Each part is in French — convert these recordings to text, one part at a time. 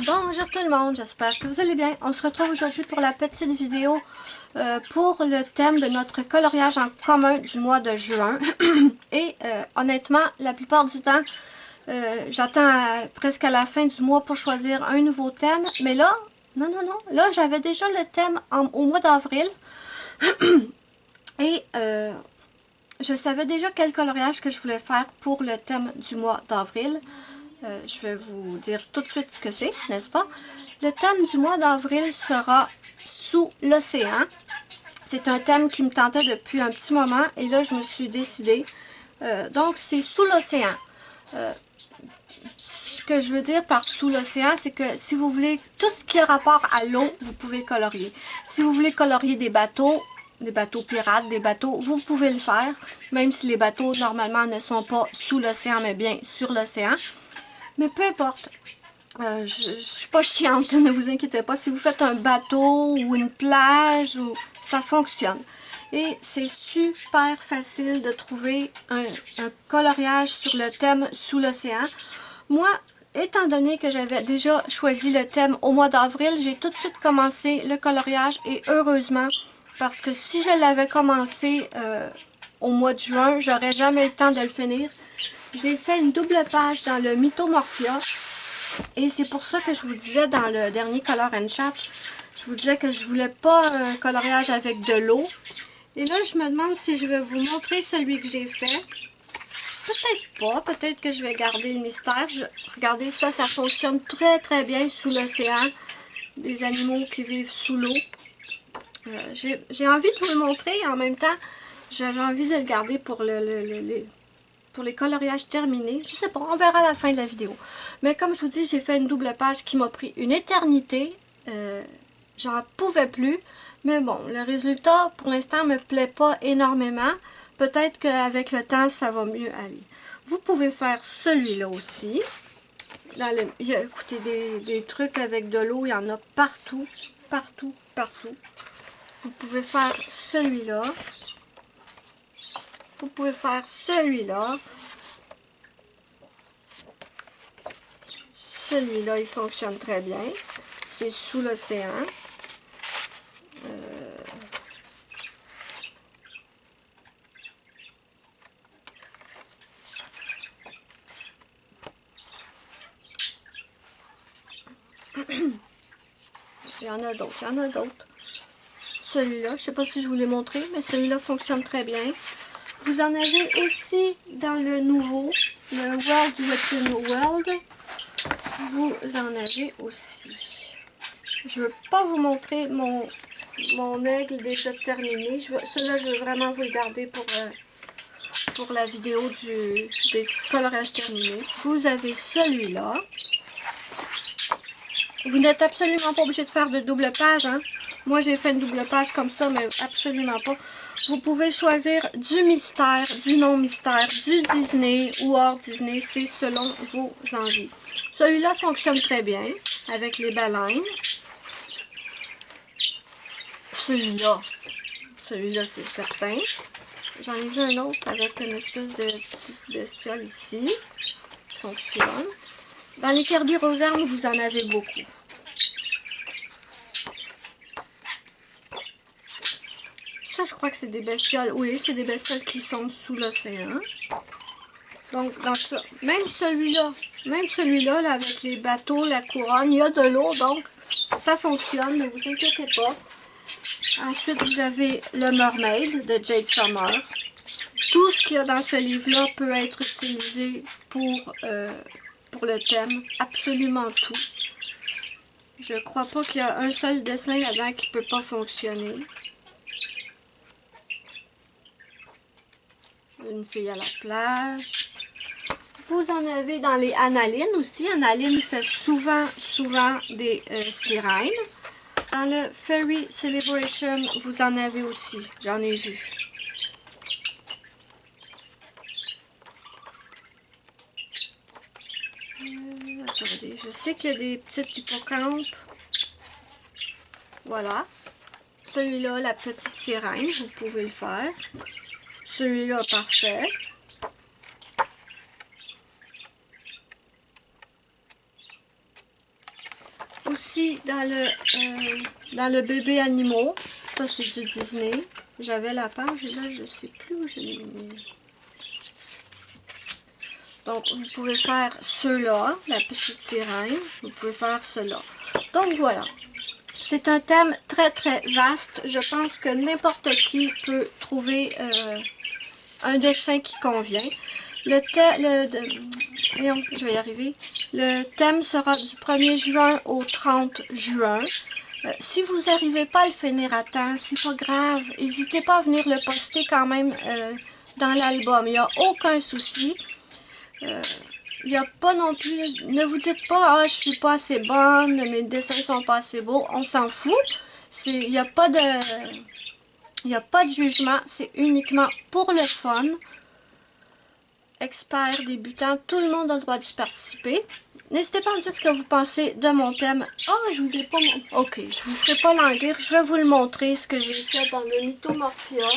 Bonjour tout le monde, j'espère que vous allez bien. On se retrouve aujourd'hui pour la petite vidéo pour le thème de notre coloriage en commun du mois de juin. Et honnêtement, la plupart du temps, j'attends presque à la fin du mois pour choisir un nouveau thème. Mais là, non, là j'avais déjà le thème au mois d'avril. Et je savais déjà quel coloriage que je voulais faire pour le thème du mois d'avril. Je vais vous dire tout de suite ce que c'est, n'est-ce pas? Le thème du mois d'avril sera sous l'océan. C'est un thème qui me tentait depuis un petit moment et là je me suis décidée. Donc c'est sous l'océan. Ce que je veux dire par sous l'océan, c'est que si vous voulez tout ce qui a rapport à l'eau, vous pouvez colorier. Si vous voulez colorier des bateaux pirates, des bateaux, vous pouvez le faire, même si les bateaux normalement ne sont pas sous l'océan mais bien sur l'océan. Mais peu importe, je suis pas chiante, ne vous inquiétez pas. Si vous faites un bateau ou une plage, ça fonctionne. Et c'est super facile de trouver un coloriage sur le thème sous l'océan. Moi, étant donné que j'avais déjà choisi le thème au mois d'avril, j'ai tout de suite commencé le coloriage et heureusement, parce que si je l'avais commencé au mois de juin, j'aurais jamais eu le temps de le finir. J'ai fait une double page dans le Mythomorphia et c'est pour ça que je vous disais dans le dernier Color and Chat, je vous disais que je voulais pas un coloriage avec de l'eau. Et là, je me demande si je vais vous montrer celui que j'ai fait. Peut-être pas, peut-être que je vais garder le mystère. Regardez ça, ça fonctionne très bien sous l'océan. Des animaux qui vivent sous l'eau. J'ai envie de vous le montrer et en même temps, j'avais envie de le garder pour pour les coloriages terminés. Je sais pas, on verra à la fin de la vidéo. Mais comme je vous dis, j'ai fait une double page qui m'a pris une éternité. J'en pouvais plus. Mais bon, le résultat, pour l'instant, me plaît pas énormément. Peut-être qu'avec le temps, ça va mieux aller. Vous pouvez faire celui-là aussi. Écoutez, des trucs avec de l'eau, il y en a partout. Partout. Vous pouvez faire celui-là. Vous pouvez faire celui-là. Celui-là, il fonctionne très bien. C'est sous l'océan. Il y en a d'autres, Celui-là, je ne sais pas si je vous l'ai montré, mais celui-là fonctionne très bien. Vous en avez aussi dans le nouveau, le World Within World. Vous en avez aussi. Je ne veux pas vous montrer mon aigle déjà terminé. Celui-là, je veux vraiment vous le garder pour la vidéo des colorages terminés. Vous avez celui-là. Vous n'êtes absolument pas obligé de faire de double page, hein. Moi, j'ai fait une double page comme ça, mais absolument pas. Vous pouvez choisir du mystère, du non-mystère, du Disney ou hors Disney. C'est selon vos envies. Celui-là fonctionne très bien avec les baleines. Celui-là, c'est certain. J'en ai vu un autre avec une espèce de petite bestiole ici. Fonctionne. Dans les Kirby Rose Armes, vous en avez beaucoup. Ça, je crois que c'est des bestioles. Oui, c'est des bestioles qui sont sous l'océan. Donc, même celui-là, là, avec les bateaux, la couronne, il y a de l'eau, donc ça fonctionne, ne vous inquiétez pas. Ensuite, vous avez le Mermaid de Jade Summer. Tout ce qu'il y a dans ce livre-là peut être utilisé pour le thème. Absolument tout. Je crois pas qu'il y a un seul dessin là-dedans qui peut pas fonctionner. Une fille à la plage. Vous en avez dans les Analines aussi. Analine fait souvent des sirènes. Dans le Fairy Celebration, vous en avez aussi. J'en ai vu. Attendez, je sais qu'il y a des petites hippocampes. Voilà. Celui-là, la petite sirène, vous pouvez le faire. Celui-là, parfait. aussi dans le bébé animaux. Ça, c'est du Disney. J'avais la page et là, je ne sais plus où je l'ai mis. Donc, vous pouvez faire ceux-là, la petite sirène. Vous pouvez faire ceux-là. Donc, voilà. C'est un thème très, très vaste. Je pense que n'importe qui peut trouver un dessin qui convient. Voyons, je vais y arriver. Le thème sera du 1er juin au 30 juin. Si vous n'arrivez pas à le finir à temps, c'est pas grave. N'hésitez pas à venir le poster quand même dans l'album. Il n'y a aucun souci. Il n'y a pas non plus... Ne vous dites pas « Ah, je suis pas assez bonne, mes dessins sont pas assez beaux. » On s'en fout. Il n'y a pas de... Il n'y a pas de jugement. C'est uniquement pour le fun. Experts, débutants, tout le monde a le droit d'y participer. N'hésitez pas à me dire ce que vous pensez de mon thème. Ah, je vous ai pas... Ok, je vous ferai pas languir. Je vais vous le montrer, ce que j'ai fait dans le Mythomorphia.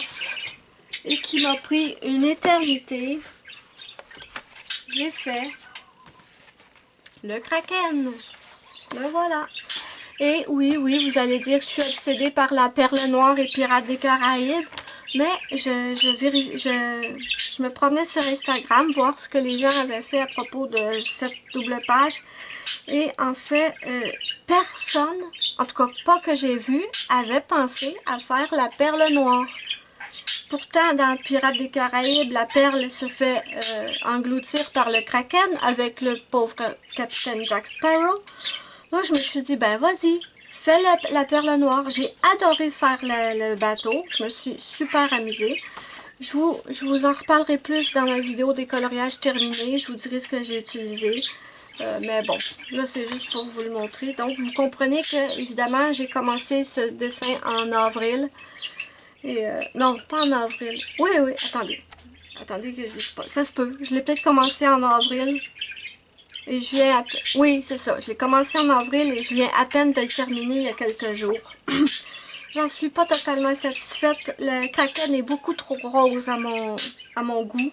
Et qui m'a pris une éternité. J'ai fait le Kraken. Le voilà. Et oui, vous allez dire que je suis obsédée par la Perle Noire et Pirates des Caraïbes. Mais je me promenais sur Instagram voir ce que les gens avaient fait à propos de cette double page. Et en fait, personne, en tout cas pas que j'ai vu, avait pensé à faire la Perle Noire. Pourtant, dans Pirates des Caraïbes, la perle se fait engloutir par le Kraken avec le pauvre capitaine Jack Sparrow. Donc, je me suis dit, ben vas-y, fais la perle noire. J'ai adoré faire le bateau. Je me suis super amusée. Je vous en reparlerai plus dans ma vidéo des coloriages terminés. Je vous dirai ce que j'ai utilisé. Mais bon, là, c'est juste pour vous le montrer. Donc, vous comprenez que, évidemment, j'ai commencé ce dessin en avril. Et non, pas en avril. Oui, attendez. Attendez que je dise pas. Ça se peut. Je l'ai peut-être commencé en avril. Et je viens à peine... Oui, c'est ça. Je l'ai commencé en avril et je viens à peine de le terminer il y a quelques jours. J'en suis pas totalement satisfaite. Le Kraken est beaucoup trop rose à mon goût.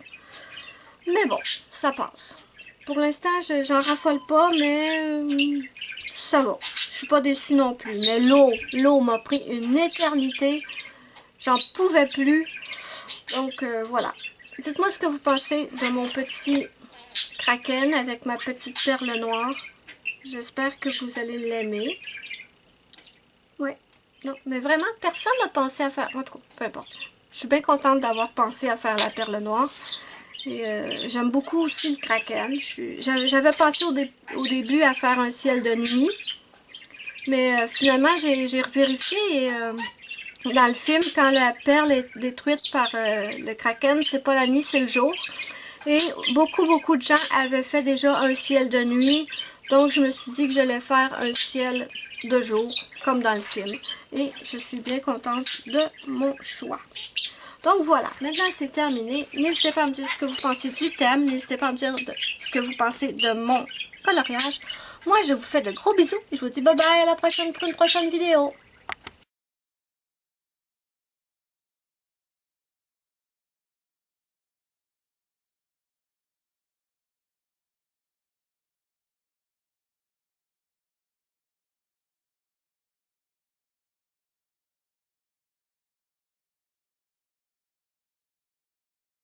Mais bon, ça passe. Pour l'instant, j'en raffole pas, mais ça va. Je suis pas déçue non plus. Mais l'eau m'a pris une éternité. J'en pouvais plus. Donc, voilà. Dites-moi ce que vous pensez de mon petit Kraken avec ma petite perle noire. J'espère que vous allez l'aimer. Ouais. Non, mais vraiment, personne n'a pensé à faire... En tout cas, peu importe. Je suis bien contente d'avoir pensé à faire la perle noire. Et j'aime beaucoup aussi le Kraken. J'avais pensé au début à faire un ciel de nuit. Mais finalement, j'ai revérifié et... dans le film, quand la perle est détruite par le Kraken, c'est pas la nuit, c'est le jour. Et beaucoup de gens avaient fait déjà un ciel de nuit. Donc, je me suis dit que j'allais faire un ciel de jour, comme dans le film. Et je suis bien contente de mon choix. Donc, voilà. Maintenant, c'est terminé. N'hésitez pas à me dire ce que vous pensez du thème. N'hésitez pas à me dire ce que vous pensez de mon coloriage. Moi, je vous fais de gros bisous. Et je vous dis bye bye à la prochaine pour une prochaine vidéo.